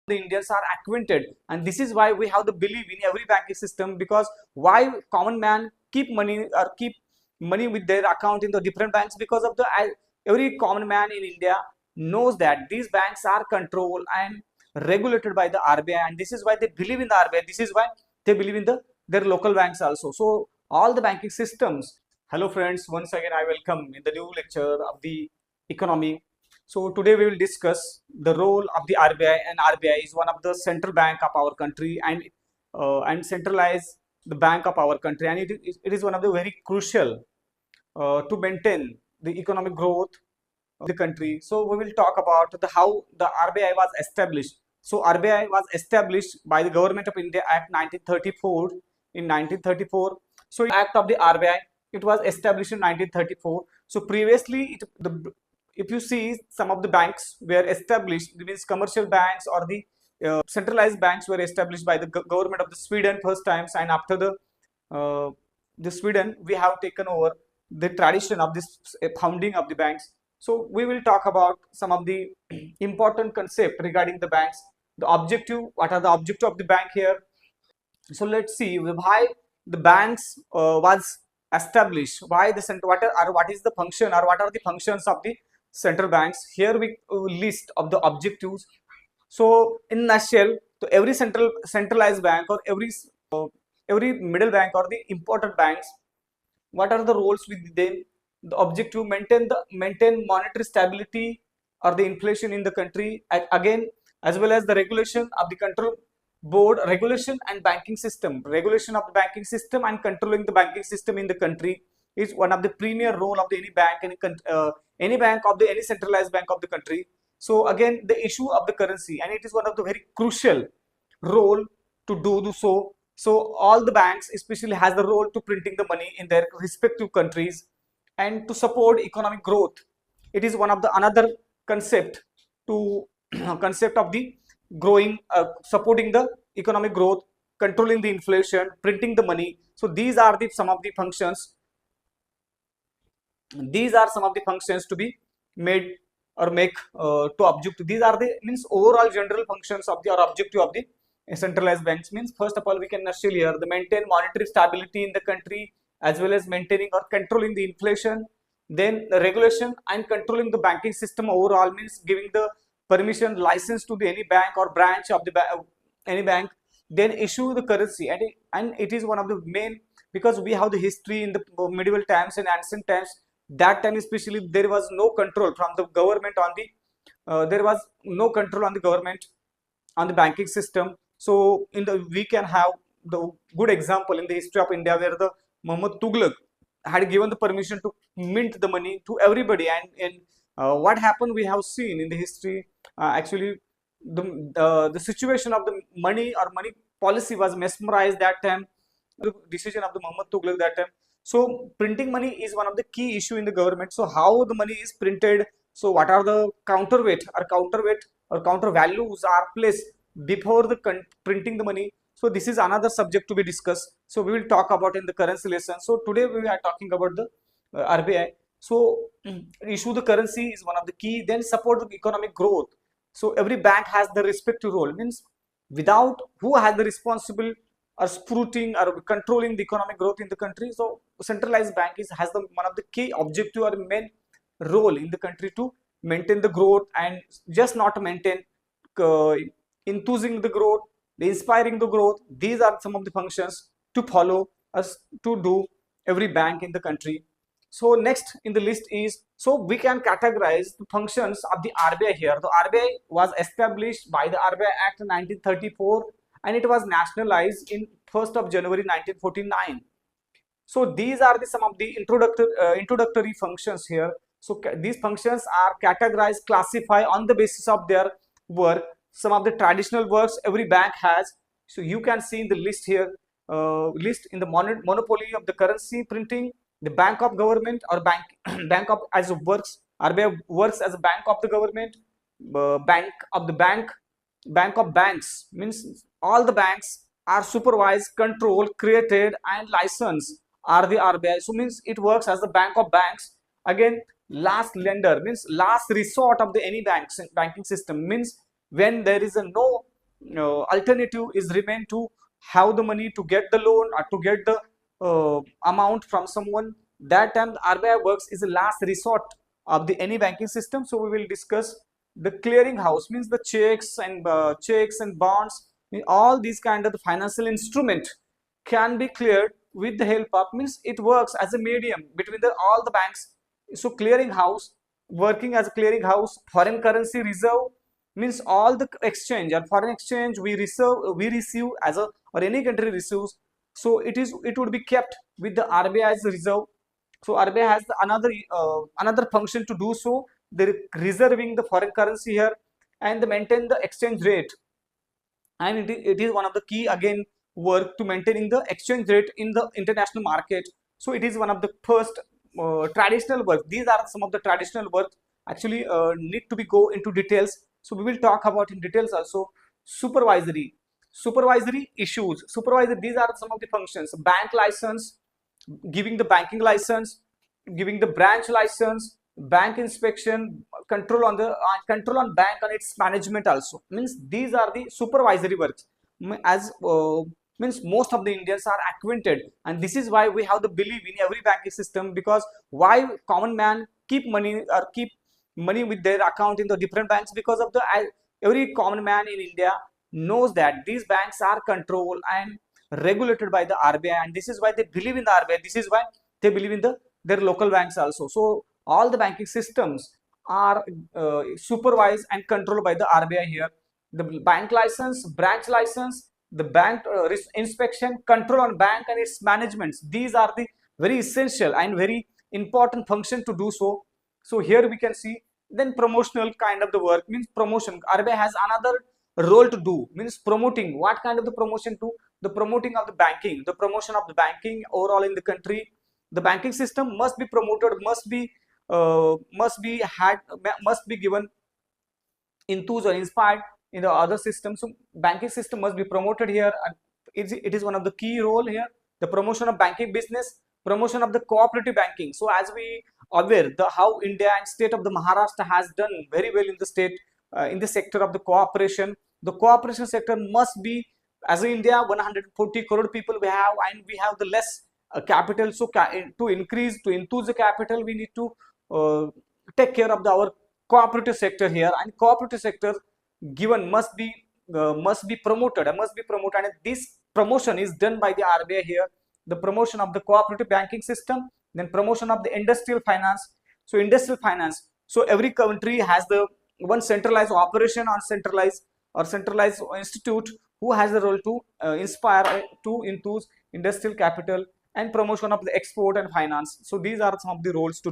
the Indians are acquainted, and this is why we have the belief in every banking system. Because why common man keep money or keep money with their account in the different banks? Because of the every common man in India knows that these banks are controlled and regulated by the RBI, and this is why they believe in the RBI. This is why they believe in their local banks also. So all the banking systems. Hello friends, once again I welcome in the new lecture of the economy. So today we will discuss the role of the RBI, and RBI is one of the central bank of our country, and centralized the bank of our country, and it is one of the very crucial to maintain the economic growth of the country. So we will talk about how the RBI was established. So RBI was established by the Government of India Act 1934 in 1934. So Act of the RBI, it was established in 1934. So previously, if you see, some of the banks were established, means commercial banks or the centralized banks were established by the government of the Sweden first times, and after the Sweden, we have taken over the tradition of this founding of the banks. So we will talk about some of the important concept regarding the banks, the objective, what are the objective of the bank here. So let's see why the banks was established, why the center, what is the function, or what are the functions of the central banks. Here we list of the objectives. So in nutshell, so every centralized bank, or every middle bank or the important banks, what are the roles with them? The objective, maintain monetary stability or the inflation in the country, again, as well as the regulation of the control board, regulation and banking system, regulation of the banking system and controlling the banking system in the country is one of the premier role of the any bank, any bank of the any centralized bank of the country. So again, the issue of the currency, and it is one of the very crucial role to do so. So all the banks especially has the role to printing the money in their respective countries and to support economic growth. It is one of the another concept to concept of the growing, supporting the economic growth, controlling the inflation, printing the money. So these are the some of the functions. These are some of the functions to be made or make to objective. These are the means overall general functions of the or objective of the centralized banks. Means first of all, we can nutshell here the maintain monetary stability in the country, as well as maintaining or controlling the inflation. Then the regulation and controlling the banking system overall, means giving the permission, license to the any bank or branch of the any bank. Then issue the currency, and it is one of the main, because we have the history in the medieval times and ancient times. That time especially, there was no control from the government on the there was no control on the government on the banking system. So we can have the good example in the history of India, where the Muhammad Tughlaq had given the permission to mint the money to everybody, and what happened, we have seen in the history. Actually, the situation of the money or money policy was mesmerized that time. The decision of the Muhammad Tughlaq that time. So printing money is one of the key issue in the government. So how the money is printed? So what are the counterweight or counter values are placed before the printing the money? So this is another subject to be discussed. So we will talk about in the currency lesson. So today we are talking about the RBI. So issue the currency is one of the key. Then support the economic growth. So every bank has the respective role. Means without who has the responsible or scrutinizing or controlling the economic growth in the country. So centralized bank has the one of the key objective or main role in the country to maintain the growth, and just not maintain, enthusing the growth, the inspiring the growth. These are some of the functions to follow us to do every bank in the country. So next in the list is, so we can categorize the functions of the RBI here. The RBI was established by the RBI Act 1934, and it was nationalized in 1st of January 1949. So these are some of the introductory functions here. So these functions are categorized, classified on the basis of their work. Some of the traditional works every bank has. So you can see in the list here, list in the monopoly of the currency printing, the bank of government or bank of as works. RBI works as a bank of the government, bank of the bank of banks, means all the banks are supervised, controlled, created and licensed are the RBI. So means it works as the bank of banks. Again, last lender, means last resort of the any banking system, means when there is a no alternative is remain to have the money to get the loan or to get the amount from someone. That time the RBI works is the last resort of the any banking system. So we will discuss the clearing house, means the checks and bonds, all these kind of the financial instrument can be cleared with the help of, means it works as a medium between the all the banks. So clearing house, working as a clearing house, foreign currency reserve, means all the exchange or foreign exchange we receive as a, or any country receives, so it would be kept with the RBI's reserve. So RBI has the another function to do so. They're reserving the foreign currency here and they maintain the exchange rate, and it is one of the key again work to maintaining the exchange rate in the international market. So it is one of the first traditional work. These are some of the traditional work actually need to be go into details. So we will talk about in details also. Supervisory issues, supervisory, these are some of the functions. Bank license, giving the banking license, giving the branch license, bank inspection, control on bank and its management also, means these are the supervisory works. As means most of the Indians are acquainted, and this is why we have the belief in every banking system, because why common man keep money with their account in the different banks, because of the every common man in India knows that these banks are controlled and regulated by the RBI, and this is why they believe in the RBI. This is why they believe in their local banks also. So all the banking systems are supervised and controlled by the RBI here. The bank license, branch license, the bank inspection, control on bank and its management, these are the very essential and very important function to do so. So here we can see. Then promotional kind of the work, means promotion. RBI has another role to do, means promoting. What kind of the promotion to? The promoting of the banking, the promotion of the banking overall in the country. The banking system must be promoted, must be given enthused or inspired in the other systems. So banking system must be promoted here, and it is one of the key role here. The promotion of banking business, promotion of the cooperative banking. So as we aware the how India and state of the Maharashtra has done very well in the state in the sector of the cooperation. The cooperation sector must be, as in India 140 crore people we have, and we have the less capital. So to enthuse the capital, we need to take care of our cooperative sector here, and cooperative sector given must be promoted, and this promotion is done by the RBI here. The promotion of the cooperative banking system, then promotion of the industrial finance. So industrial finance, so every country has the one centralized operation or centralized institute who has the role to inspire to enthuse industrial capital and promotion of the export and finance. So these are some of the roles to